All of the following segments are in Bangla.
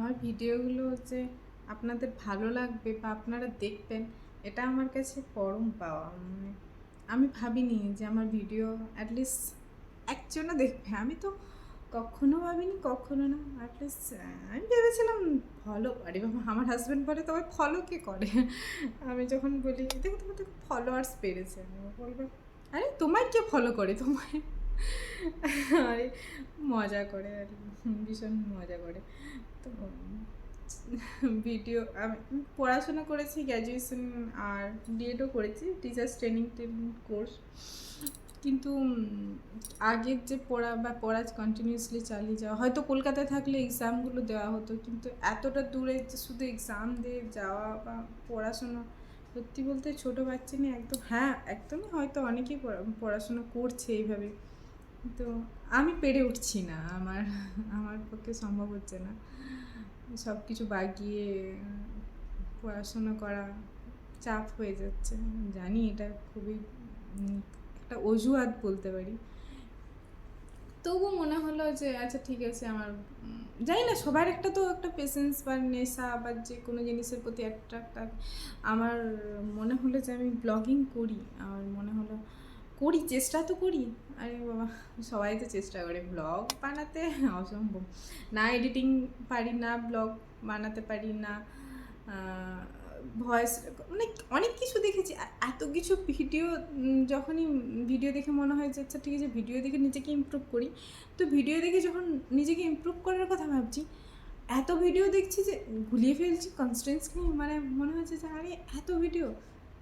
আমার ভিডিওগুলো যে আপনাদের ভালো লাগবে বা আপনারা দেখবেন, এটা আমার কাছে পরম পাওয়া। মানে আমি ভাবিনি যে আমার ভিডিও অ্যাটলিস্ট একজনও দেখবে। আমি তো কখনো ভাবিনি, কখনো না। অ্যাটলিস্ট আমি ভেবেছিলাম ফলো করে, বাবা আমার হাজব্যান্ড বলে তবে ফলো কে করে। আমি যখন বলি দেখো তোমার তো ফলোয়ার্স বেড়েছে, আমি বলবো আরে তোমায় কে ফলো করে তোমায়। আরে মজা করে আর কি, ভীষণ মজা করে। তো ভিডিও আমি পড়াশোনা করেছি, গ্র্যাজুয়েশন আর বিএডও করেছি, টিচার্স ট্রেনিং কোর্স। কিন্তু আগের যে পড়া বা পড়া কন্টিনিউয়াসলি চালিয়ে যাওয়া, হয়তো কলকাতায় থাকলে এক্সামগুলো দেওয়া হতো, কিন্তু এতটা দূরে যে শুধু এক্সাম দিয়ে যাওয়া বা পড়াশোনা, সত্যি বলতে ছোটো বাচ্চা নিয়ে একদম, হ্যাঁ একদমই হয়তো অনেকেই পড়াশোনা করছে এইভাবে, তো আমি পেরে উঠছি না, আমার আমার পক্ষে সম্ভব হচ্ছে না সব কিছু বাগিয়ে পড়াশোনা করা, চাপ হয়ে যাচ্ছে। জানি এটা খুবই একটা অজুহাত বলতে পারি, তবু মনে হলো যে আচ্ছা ঠিক আছে, আমার জানি না সবার একটা তো একটা পেশেন্স বা নেশা বা যে কোনো জিনিসের প্রতি অ্যাট্রাক্ট। আমার মনে হলো যে আমি ব্লগিং করি, আমার মনে হলো করি, চেষ্টা তো করি। আরে বাবা, সবাই তো চেষ্টা করে ব্লগ বানাতে, অসম্ভব। না এডিটিং পারি, না ব্লগ বানাতে পারি, না ভয়েস, মানে অনেক কিছু দেখেছি, এত কিছু ভিডিও। যখনই ভিডিও দেখে মনে হয় যে আচ্ছা ঠিক আছে ভিডিও দেখে নিজেকে ইমপ্রুভ করি, তো ভিডিও দেখে যখন নিজেকে ইমপ্রুভ করার কথা ভাবছি, এত ভিডিও দেখছি যে গুলিয়ে ফেলছি কনস্টেন্সলি। মানে মনে হচ্ছে যে আরে এত ভিডিও,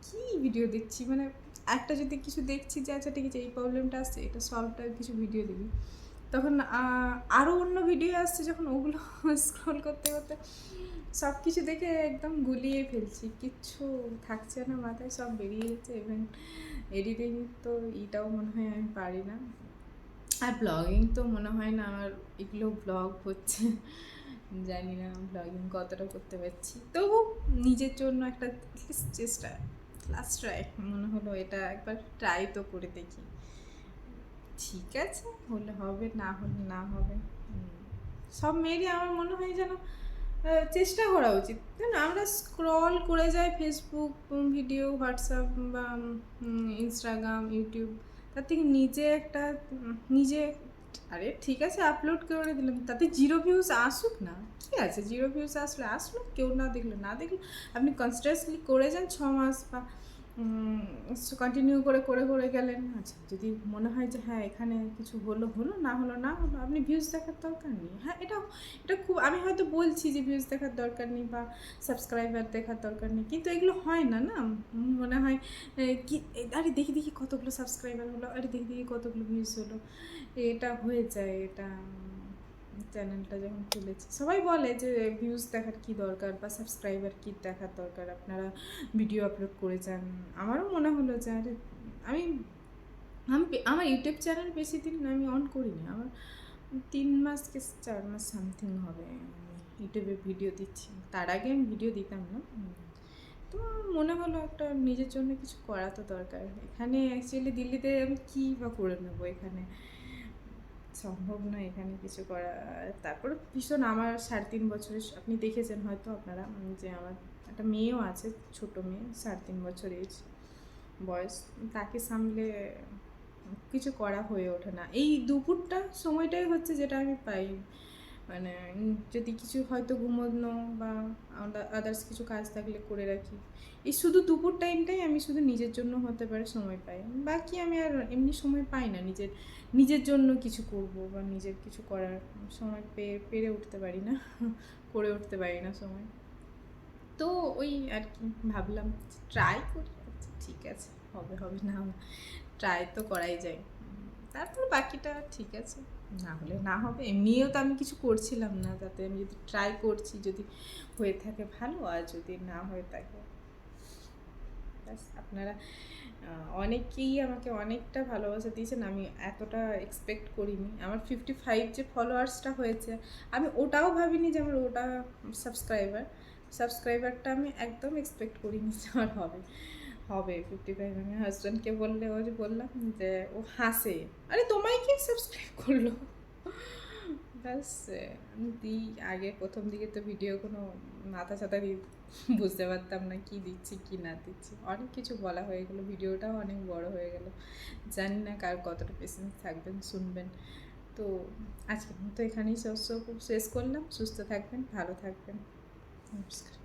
কী ভিডিও দেখছি, মানে একটা যদি কিছু দেখছি যে আচ্ছা ঠিক আছে এই প্রবলেমটা আসছে, এটা সলভটা কিছু ভিডিও দেখি, তখন আরও অন্য ভিডিও আসছে, যখন ওগুলো স্ক্রল করতে করতে সব কিছু দেখে একদম গুলিয়ে ফেলছি, কিচ্ছু থাকছে না মাথায়, সব বেরিয়ে যাচ্ছে। ইভেন এডিটিং তো এটাও মনে হয় আমি পারি না, আর ব্লগিং তো মনে হয় না আমার এগুলো ব্লগ হচ্ছে। জানি না ব্লগিং কতটা করতে পারছি, তবু নিজের জন্য একটা চেষ্টা, লাস্ট ট্রাই, মনে হলো এটা একবার ট্রাই তো করে দেখি। ঠিক আছে, হলে হবে, না হলে না হবে। সব মেয়েরই আমার মনে হয় যেন চেষ্টা করা উচিত, না আমরা স্ক্রল করে যাই ফেসবুক ভিডিও, হোয়াটসঅ্যাপ বা ইনস্টাগ্রাম, ইউটিউব, তার থেকে নিজে একটা নিজে, আরে ঠিক আছে আপলোড করে দিলাম, তাতে জিরো ভিউজ আসুক না, কী আছে, জিরো ভিউজ আসলে আসলো, কেউ না দেখলো না দেখলো, আপনি কনস্ট্যান্টলি করে যান 6 মাস বা কন্টিনিউ করে করে করে গেলেন। আচ্ছা যদি মনে হয় যে হ্যাঁ এখানে কিছু হলো হলো, না হলো না হলো, আপনি ভিউজ দেখার দরকার নেই। হ্যাঁ এটা এটা খুব, আমি হয়তো বলছি যে ভিউজ দেখার দরকার নেই বা সাবস্ক্রাইবার দেখার দরকার নেই, কিন্তু এগুলো হয় না, না মনে হয় কি আরে দেখি দেখি কতগুলো সাবস্ক্রাইবার হলো, আরে দেখি দেখি কতগুলো ভিউজ হলো, এটা হয়ে যায়। এটা চ্যানেলটা যখন খুলেছি সবাই বলে যে ভিউজ দেখার কী দরকার বা সাবস্ক্রাইবার কী দেখার দরকার, আপনারা ভিডিও আপলোড করে যান। আমারও মনে হলো যে আরে আমি আমি আমার ইউটিউব চ্যানেল বেশি দিন আমি অন করিনি, আমার 3 মাস কি 4 মাস সামথিং হবে আমি ইউটিউবে ভিডিও দিচ্ছি, তার আগে আমি ভিডিও দিতাম না। তো মনে হলো একটা নিজের জন্য কিছু করা তো দরকার। এখানে অ্যাকচুয়ালি দিল্লিতে আমি কী বা করে নেবো, এখানে সম্ভব নয় এখানে কিছু করা। তারপরে ভীষণ আমার 3.5 বছরের, আপনি দেখেছেন হয়তো আপনারা, যে আমার একটা মেয়েও আছে, ছোট মেয়ে, 3.5 বছর এজ বয়স, তাকে সামলে কিছু করা হয়ে ওঠে না। এই দুপুরটা সময়টাই হচ্ছে যেটা আমি পাই, মানে যদি কিছু হয়তো ঘুমোনো বা আদার্স কিছু কাজ থাকলে করে রাখি, এই শুধু দুপুর টাইমটাই আমি শুধু নিজের জন্য হতে পারে সময় পাই, বাকি আমি আর এমনি সময় পাই না নিজের নিজের জন্য কিছু করব বা নিজের কিছু করার সময় পেরে উঠতে পারি না, করে উঠতে পারি না সময়। তো ওই আর কি ভাবলাম ট্রাই করি, আচ্ছা ঠিক আছে হবে হবে, না ট্রাই তো করাই যায়, তারপর বাকিটা ঠিক আছে, না হলে না হবে। এমনিও তো আমি কিছু করছিলাম না, তাতে আমি যদি ট্রাই করছি, যদি হয়ে থাকে ভালো, আর যদি না হয়ে থাকে ব্যাস। আপনারা অনেকেই আমাকে অনেকটা ভালোবাসা দিয়েছেন, আমি এতটা এক্সপেক্ট করিনি। আমার 55 যে ফলোয়ার্সটা হয়েছে, আমি ওটাও ভাবিনি যে আমার ওটা সাবস্ক্রাইবারটা আমি একদম এক্সপেক্ট করিনি যে আমার হবে হবে 55। আমি হাজব্যান্ডকে বললে, বললাম যে ও হাসে, আরে তোমায় কি সাবস্ক্রাইব করলো, ব্যাস দিই। আগে প্রথম দিকে তো ভিডিও কোনো মাথা ছাতা দিয়ে বুঝতে পারতাম না কী দিচ্ছি কী না দিচ্ছি, অনেক কিছু বলা হয়ে গেলো, ভিডিওটাও অনেক বড় হয়ে গেল। জানি না কার কতটা পেশেন্স থাকবেন শুনবেন। তো আজকের মতো এখানেই শেষ করলাম। সুস্থ থাকবেন, ভালো থাকবেন, নমস্কার।